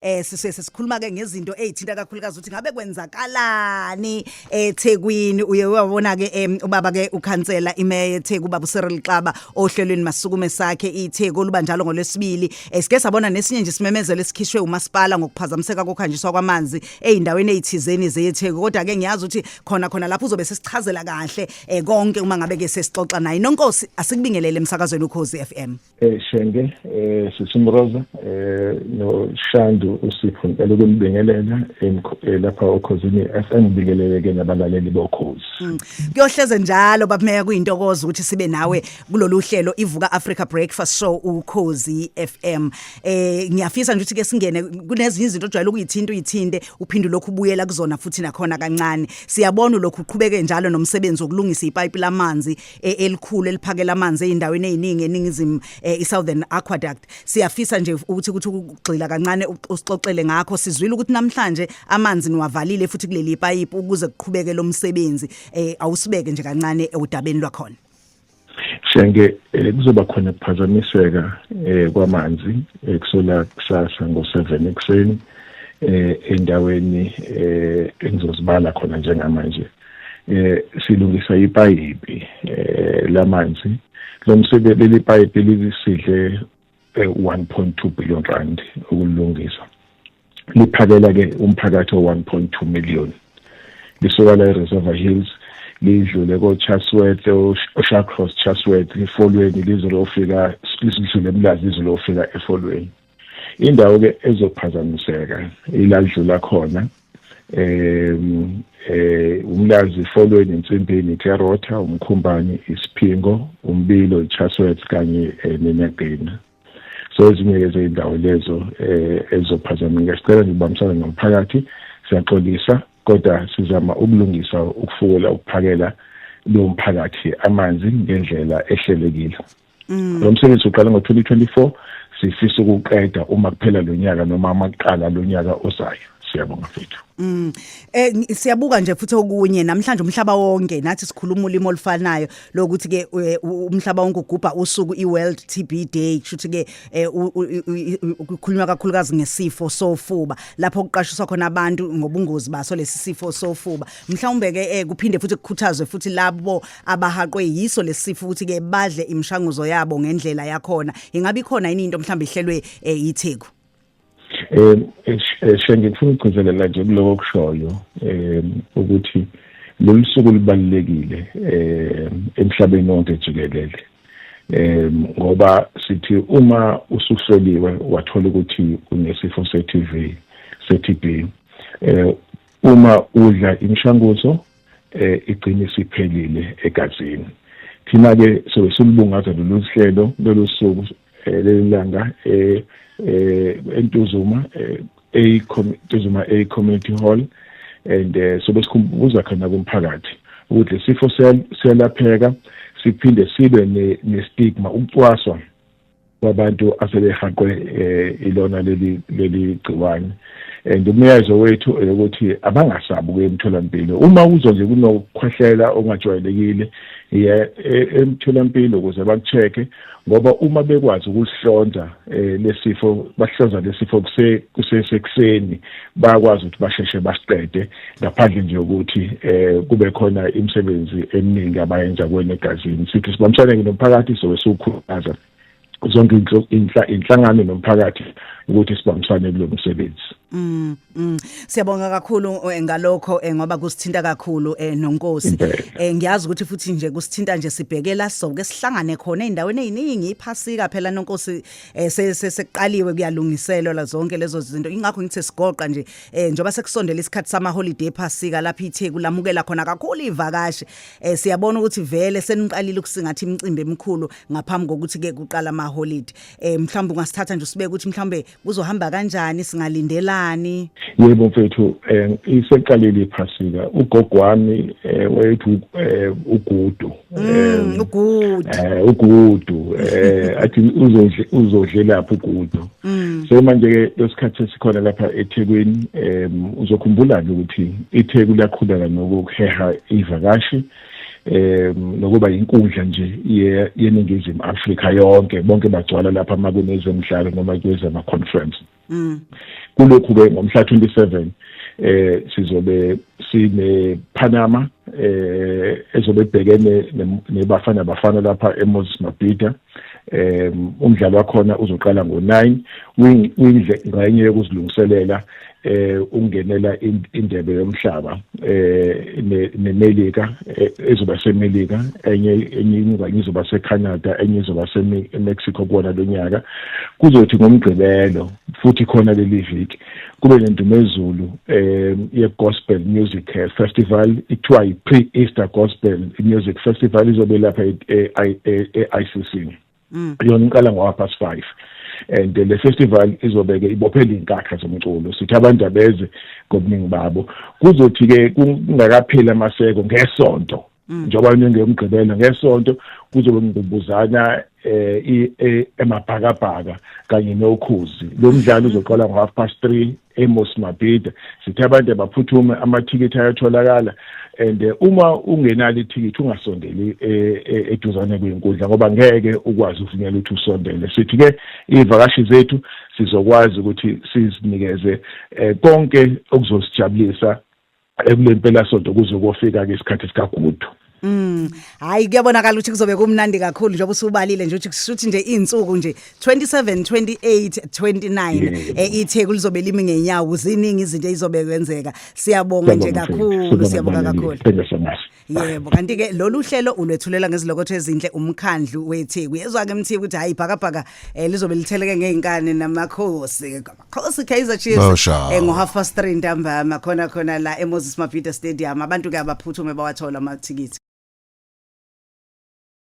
Sesikhuluma ke ngezinto ezithinta kakhulukazi ukuthi ngabe kwenzakalani eThekwini. Uye wabona ke ubaba ke ukhansela imeya eTheku ubaba uCyril Xaba ohlelweni masukume sakhe iTheku luba njalo ngoLwesibili. Sike sabona nesinye nje simemezelo esikhishwe uMasipala ngokuphazamiseka kokhanjiswa kwamanzi eindaweni ezithizeni zeTheku. Kodwa ke ngiyazi ukuthi khona lapho uzobe sesichazela kahle konke uma ngabe ke sesixoxa naye. Nonkosi asikubingelele emsakazweni uKhozi FM. Shenge Sisimroza no Shandu uSipho ngicela ukunibingelela lapha uKhosini FM ngibingeleleke nabalaleli bokhozi. Kuyohleze njalo babumeya kuyintokozo ukuthi sibe nawe kulolu hlelo ivuka Africa Breakfast Show uKhozi FM. Ngiyafisa nje ukuthi ke singene kunezinye izinto ojwayele ukuyithinta uyithinde uphinde lokhu ubuyela kuzona futhi nakhona kancane. Siyabona lokhu uqhubeke njalo nomsebenzi wokulungisa ipipe lamanzi elikhulu eliphakela amanzi eindaweni eziningi eningizimu iSouthern Aqueduct. Siyafisa nje ukuthi ukugxila kancane usixoxele ngakho. Sizwile ukuthi namhlanje amanzi niwavalile futhi kuleli ipipe ukuze kuqhubeke lo msebenzi. Awusibeke nje kancane udabeni lwakhona. Shenge kuzoba khona ukuphazamiseka kwamanzi kusola kusasa ngo7 ekseni endaweni engizozibala khona njengamanje. Silungisa ipipe lamanzi. Lo msebenzi leli pipe lisidle 1.2 billion rand ukulungisa. Liphakela ke umphakathi o1.2 million. Lisuka la eReservoir Hills lidlule koChatsworth oShawcross Chatsworth ifolweni lizolofika lisidlule eMlazi lizolofika efolweni. Indawo ke ezophazamiseka iladlula khona uMlazi ifolweni insimbini iClarota uMkhumbani iSiphingo uMbilo iChatsworth kanye neNyagina. So ezinye izindawo lezo ezophazamisa. Sicela ngibambisane nomphakathi siyaxolisa kodwa sizama ukulungisa ukufula ukuphakela lo mphakathi amanzi ngendlela ehlelekile. Lo msebenzi uqala ngo2024 sifisa ukuqeda uma kuphela lo nyaka noma amaqala lo nyaka ozayo. Siyabonga mfethu. Siyabuka nje futhi okunye namhlanje umhlaba wonke nathi sikhuluma ulimo olufanayo lokuthi ke umhlaba wonke ugubha usuku iWorld TB Day futhi ke ukukhulunywa kakhulukazi ngesifo sofuba lapho kuqashiswa khona abantu ngobungozi baso lesi sifo sofuba. Mhlawumbe ke kuphinde futhi kukhuthazwe futhi labo abahaqwe yiso lesifo futhi ke badle imishanguzo yabo ngendlela yakhona. Ingabe ikhona yini into mhlawumbe ihlelwe iTheku? Shenge ngifuna ukugcizelela nje kuloko kushoyo ukuthi lolu suku libalekile emhlabeni wonke jikelele ngoba sithi uma usuhloliwe wathola ukuthi unesifo seTB uma udla imishanguzo igcina isiphelile egazini. Thina ke so silibungaza lolu hlelo lolu suku lelanga eNtuzuma Tuzuma Community Hall and so besikhumbuza khona kumphakathi ukuthi lesifo siyalapheka siphinde sibe nestigma ukucwaswa kwabantu asebehaqwe ilona leli gciwane. And umyalezo wethu ukuthi abangasabi ukuya emtholampilo uma uzwa nje kunokukhwehlela ongajwayelekile emtholampilo ukuze bakucheke ngoba uma bekwazi ukuhlonza lesifo bahlonza lesifo kusesekuseni bayakwazi ukuthi basheshe basiqede ngaphandle nje ukuthi kube khona imisebenzi eminingi abayenza kwenegazini. Sithi sibamshane nomphakathi so besikhuthaza zonke inhlangano nomphakathi ukuthi sibambisane kulo msebenzi. Siyabonga kakhulu ngalokho ngoba kusithinta kakhulu nonkosi. Ngiyazi ukuthi futhi nje kusithinta nje sibhekela sonke sihlangane khona endaweni eziningi iphasika phela nonkosi seseqaliwe kuyalungiselwa la zonke lezo zinto. Ingakho ngithi sigoqa nje njoba sekusondela isikhathi sama holiday ephasika lapha iTheku lamukela khona kakhulu ivakashi. Siyabona ukuthi vele seniqalile ukusingatha imicimbi emikhulu ngaphambi kokuthi ke kuqala ama holiday. Mhlawumbe ungasithatha nje usibeke ukuthi mhlawumbe kuzohamba kanjani singalindela. Yebo mfethu iseqalile iphasika ugogo wami wethu uGudu athi uzodle lapha uGudu. So manje ke lesikhathi sikhona lapha eThekwini uzokhumbula ukuthi iTheku lakhuleka nokuheha ivakashi nokuba inkundla nje yeningizimu Afrika yonke bonke bagcwala lapha makunezemidlalo noma kwezema conference. Kulokhu ke ngomhla 27 sizobe sine Panama ezobe bhekene nebafana lapha eMoses Mabhida. Umdlalo wakhona uzoqala ngo9 uyindle nganye yokuzilungiselela ungenela indebe yomhlaba neMelika ezoba seMelika enye ingxenye izoba seCanada enye izoba seMexico kona lonyaka kuzothi ngomgqibelo futhi khona leli viki kube nendumezulu ye-Gospel Music Festival ithiwa i-Pre-Easter Gospel Music Festival izobe lapha e-ICC. Yona iqala ngo5:30 and le festival izobeke ibophela inkakha zomculo sithi abantu abeze ngobuningi babo kuzothi ke kungakapheli amaseko ngesonto njengoba ngiyomgqibelo ngesonto kuzobe ngibuzana emabhakabhaka kanye nokhuzi lo mdlalo uzoqala ngo3:30 eMoses Mabhida sithi abantu abaphuthuma amathikithi ayatholakala and uma ungenalo ithikithi ungasondeli eduzane kwenkundla ngoba ngeke ukwazi ukufinyela ukuthi usondele sithi ke ivakashi zethu sizokwazi ukuthi sizinikeze konke okuzosijabulisa ekulempela sonto kuzokufika ke isikhathi sikaGudu. Hayi kuyabonakala ukuthi kuzobe kumnandi kakhulu njengoba usubalile nje ukuthi kushuthi nje izinsuku nje 27 28 29 itheku lizobe limi ngenyawo ziningi izinto ezizobe kwenzeka siyabonga nje kakhulu siyabonga kakhulu. Yebo kanti ke lolu hlelo ulwethulela ngezilokotho ezinhle umkhandlu wetheku yezwa ke mthiwe ukuthi hayi bhakabhaka lizobe litheleke ngeinkane namakhosi Kaizer Chiefs ngo3:30 ntambama khona la eMoses Mabhida Stadium abantu ke abaphuthume bawathola amathikithi.